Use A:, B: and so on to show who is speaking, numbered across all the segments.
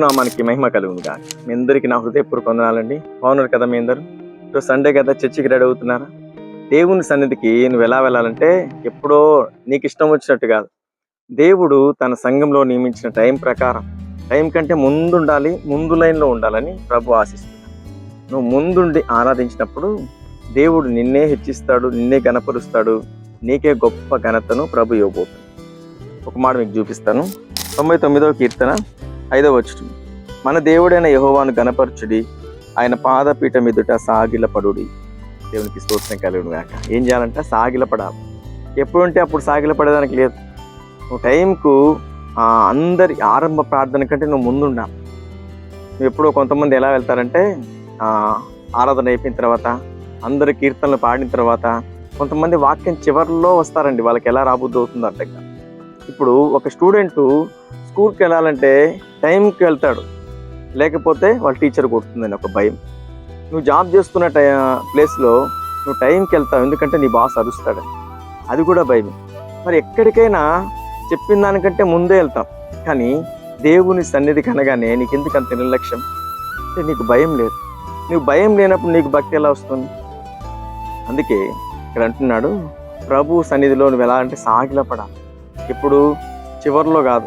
A: నామానికి మహిమ కలుగును గాక. మీ అందరికీ నా హృదయపూర్వక వందనాలండి. బాగున్నారు కదా మీ అందరూ? ఇప్పుడు సండే కదా, చర్చికి రెడీ అవుతున్నారా? దేవుని సన్నిధికి నువ్వు ఎలా వెళ్ళాలంటే ఎప్పుడో నీకు ఇష్టం వచ్చినట్టు కాదు. దేవుడు తన సంఘంలో నియమించిన టైం ప్రకారం, టైం కంటే ముందు ఉండాలి, ముందు లైన్లో ఉండాలని ప్రభు ఆశిస్తున్నాడు. నువ్వు ముందుండి ఆరాధించినప్పుడు దేవుడు నిన్నే హెచ్చిస్తాడు, నిన్నే ఘనపరుస్తాడు. నీకే గొప్ప ఘనతను ప్రభు ఇవ్వబోతుంది. ఒక మాట మీకు చూపిస్తాను. 99వ కీర్తన 5వ వచనం. మన దేవుడైన యెహోవాను ఘనపరచుడి, ఆయన పాదపీఠం ఎదుట సాగిలపడుడి. దేవునికి స్తోత్రం కలుగును గాక. ఏం చేయాలంట? సాగిలపడాలి. ఎప్పుడుంటే అప్పుడు సాగిలపడేదానికి లేదు. నువ్వు టైంకు అందరి ఆరంభ ప్రార్థన కంటే నువ్వు ముందుండాలి. నువ్వు ఎప్పుడో కొంతమంది ఎలా వెళ్తారంటే ఆరాధన అయిపోయిన తర్వాత, అందరు కీర్తనలు పాడిన తర్వాత కొంతమంది వాక్యం చివరిలో వస్తారండి. వాళ్ళకి ఎలా రాబుద్ది అవుతుందో అర్థం కాదు. ఇప్పుడు ఒక స్టూడెంట్ స్కూల్కి వెళ్ళాలంటే టైంకి వెళ్తాడు, లేకపోతే వాళ్ళ టీచర్ కొడుతుందని ఒక భయం. నువ్వు జాబ్ చేస్తున్న ప్లేస్లో నువ్వు టైంకి వెళ్తావు, ఎందుకంటే నీ బాస్ అరుస్తాడు, అది కూడా భయం. మరి ఎక్కడికైనా చెప్పిన దానికంటే ముందే వెళ్తాం. కానీ దేవుని సన్నిధి కనగానే నీకు ఎందుకు అంత నిర్లక్ష్యం? అంటే నీకు భయం లేదు. నువ్వు భయం లేనప్పుడు నీకు భక్తి ఎలా వస్తుంది? అందుకే ఇక్కడ అంటున్నాడు, ప్రభు సన్నిధిలో నువ్వు ఎలా అంటే సాగిలపడాలి. ఇప్పుడు చివరిలో కాదు,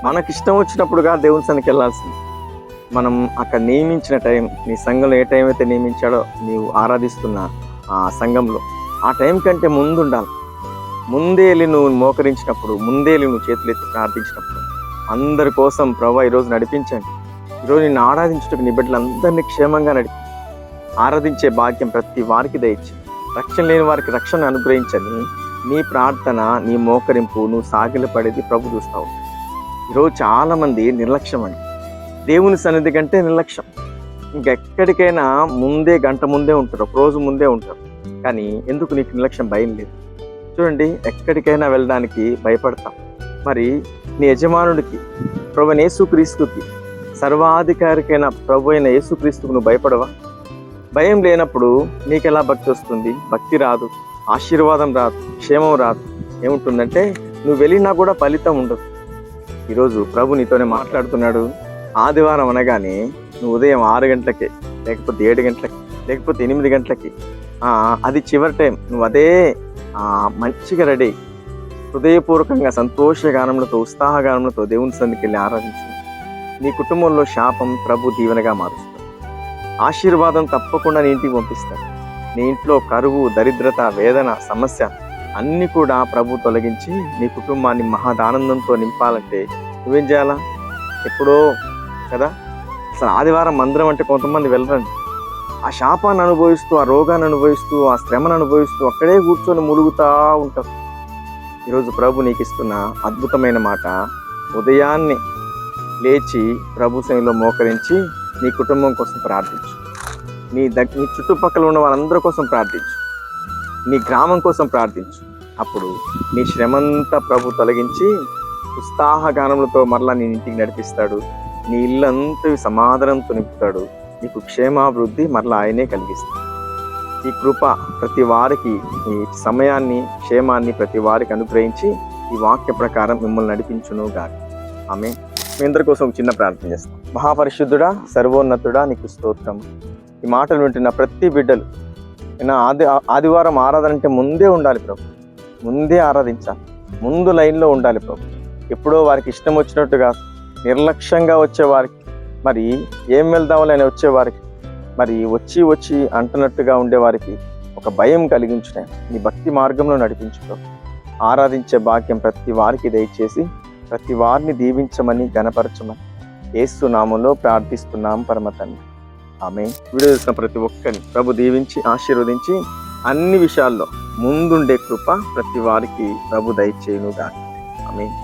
A: మనకిష్టం వచ్చినప్పుడు కాదు దేవుని సన్నిధికి వెళ్ళాల్సింది. మనం అక్కడ నియమించిన టైం, నీ సంఘంలో ఏ టైం అయితే నియమించాడో నీవు ఆరాధిస్తున్న ఆ సంఘంలో ఆ టైం కంటే ముందు ఉండాలి. ముందే వెళ్ళి నువ్వు మోకరించినప్పుడు, ముందే వెళ్ళి నువ్వు చేతులెత్తి ప్రార్థించినప్పుడు అందరి కోసం ప్రభు ఈరోజు నడిపించండి. ఈరోజు నిన్ను ఆరాధించుటకు నీ బిడ్డలందరినీ క్షేమంగా నడిపి ఆరాధించే భాగ్యం ప్రతి వారికి దయచి, రక్షణ లేని వారికి రక్షణ అనుగ్రహించని నీ ప్రార్థన, నీ మోకరింపు, నువ్వు సాగిలపడేది ప్రభు చూస్తావు. ఈరోజు చాలామంది నిర్లక్ష్యం అండి. దేవుని సన్నిధి కంటే నిర్లక్ష్యం. ఇంకెక్కడికైనా ముందే, గంట ముందే ఉంటారు, ఒక రోజు ముందే ఉంటారు. కానీ ఎందుకు నీకు నిర్లక్ష్యం? భయం లేదు. చూడండి, ఎక్కడికైనా వెళ్ళడానికి భయపడతాం. మరి నీ యజమానుడికి, ప్రభు అయిన యేసుక్రీస్తుకి, సర్వాధికారికైన ప్రభు అయిన యేసుక్రీస్తుకు నువ్వు భయపడవా? భయం లేనప్పుడు నీకెలా భక్తి వస్తుంది? భక్తి రాదు, ఆశీర్వాదం రాదు, క్షేమం రాదు. ఏముంటుందంటే నువ్వు వెళ్ళినా కూడా ఫలితం ఉండదు. ఈరోజు ప్రభు నీతోనే మాట్లాడుతున్నాడు. ఆదివారం అనగానే నువ్వు ఉదయం 6 గంటలకే, లేకపోతే 7 గంటలకి, లేకపోతే 8 గంటలకి, అది చివరి టైం, నువ్వు అదే మంచిగా రెడీ, హృదయపూర్వకంగా సంతోషగానములతో, ఉత్సాహగానములతో దేవుని సన్నిధికి వెళ్ళి ఆరాధించు. నీ కుటుంబంలో శాపం ప్రభు దీవెనగా మారుస్తాడు. ఆశీర్వాదం తప్పకుండా నీ ఇంటికి పంపిస్తాడు. నీ ఇంట్లో కరువు, దరిద్రత, వేదన, సమస్య అన్నీ కూడా ప్రభు తొలగించి నీ కుటుంబాన్ని మహాదానందంతో నింపాలంటే నువ్వేం చేయాలా? ఎప్పుడో కదా, అసలు ఆదివారం మందిరం అంటే కొంతమంది వెళ్ళరండి. ఆ శాపాన్ని అనుభవిస్తూ, ఆ రోగాన్ని అనుభవిస్తూ, ఆ శ్రమను అనుభవిస్తూ అక్కడే కూర్చొని ములుగుతూ ఉంటారు. ఈరోజు ప్రభు నీకు ఇస్తున్న అద్భుతమైన మాట, ఉదయాన్నే లేచి ప్రభు సన్నిధిలో మోకరించి నీ కుటుంబం కోసం ప్రార్థించు. నీ చుట్టుపక్కల ఉన్న వాళ్ళందరి కోసం ప్రార్థించు. నీ గ్రామం కోసం ప్రార్థించు. అప్పుడు నీ శ్రమంతా ప్రభు తొలగించి ఉత్సాహగానములతో మరలా నీ ఇంటికి నడిపిస్తాడు. నీ ఇల్లంతా సమాధానంతో నింపుతాడు. నీకు క్షేమాభివృద్ధి మరలా ఆయనే కలిగిస్తాడు. ఈ కృప ప్రతి వారికి, ఈ సమయాన్ని, క్షేమాన్ని ప్రతి వారికి అనుగ్రహించి ఈ వాక్య ప్రకారం మిమ్మల్ని నడిపించును గాక. ఆమేన్. మీ అందరి కోసం ఒక చిన్న ప్రార్థన చేస్తాం. మహాపరిశుద్ధుడా, సర్వోన్నతుడా, నీకు స్తోత్రం. ఈ మాటలు వింటున్న ప్రతి బిడ్డలు, ఆదివారం ఆరాధన అంటే ముందే ఉండాలి ప్రభు, ముందే ఆరాధించాలి, ముందు లైన్లో ఉండాలి ప్రభు. ఎప్పుడో వారికి ఇష్టం వచ్చినట్టుగా నిర్లక్ష్యంగా వచ్చేవారికి, మరి ఏం వెళ్దామని వచ్చేవారికి, మరి వచ్చి అంటున్నట్టుగా ఉండేవారికి ఒక భయం కలిగించునే నీ భక్తి మార్గంలో నడిపించు ప్రభు. ఆరాధించే భాగ్యం ప్రతి వారికి దయచేసి ప్రతి వారిని దీవించమని, ఘనపరచమని యేసు నామములో ప్రార్థిస్తున్నాం పరమ తండ్రి. ఆమేన్. వీడియో చూసిన ప్రతి ఒక్కరిని ప్రభు దీవించి ఆశీర్వదించి అన్ని విషయాల్లో ముందుండే కృప ప్రతి వారికి ప్రభు దయచేయును గాక. ఆమేన్.